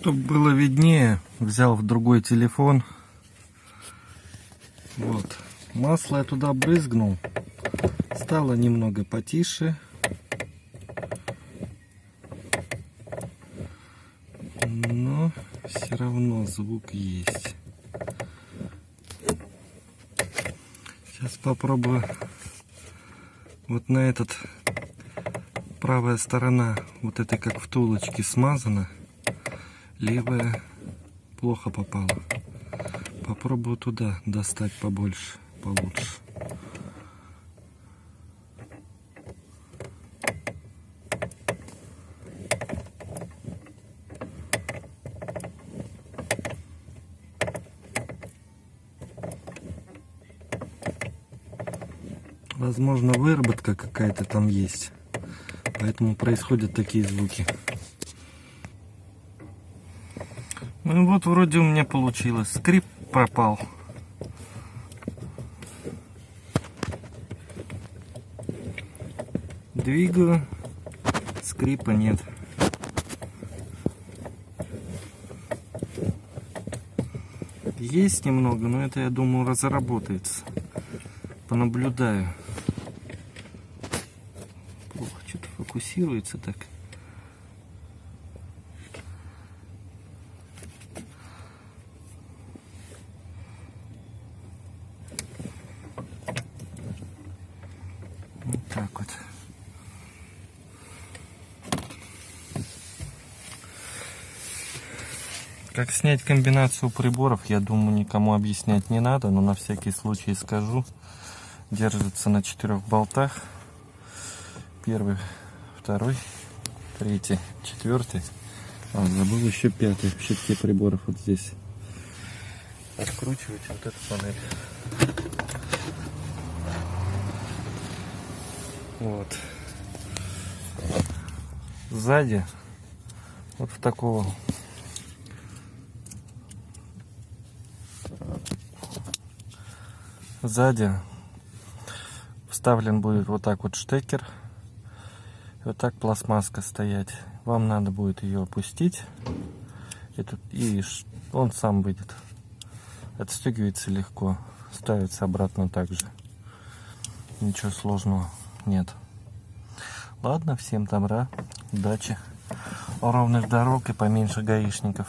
Чтобы было виднее, взял в другой телефон. Вот. Масло я туда брызгнул. Стало немного потише. Но все равно звук есть. Сейчас попробую. Вот на этот правая сторона вот этой как втулочки смазана. Левая плохо попала. Попробую туда достать побольше, получше. Возможно, выработка какая-то там есть. Поэтому происходят такие звуки. Ну вот вроде у меня получилось. Скрип пропал. Двигаю. Скрипа нет. Есть немного, но это, я думаю, разработается. Понаблюдаю. Плохо что-то фокусируется так. Вот так вот. Как снять комбинацию приборов, я думаю, никому объяснять не надо, но на всякий случай скажу. Держится на 4 болтах. Первый, второй, третий, четвертый. А, забыл еще 5-й в щитке приборов вот здесь. Откручивать вот эту панель. Вот. Сзади вот в такого сзади вставлен будет вот так вот штекер. И вот так пластмасска стоять. Вам надо будет ее опустить. И он сам выйдет. Отстегивается легко. Ставится обратно также. Ничего сложного нет. Ладно, всем добра. Удачи. Ровных дорог и поменьше гаишников.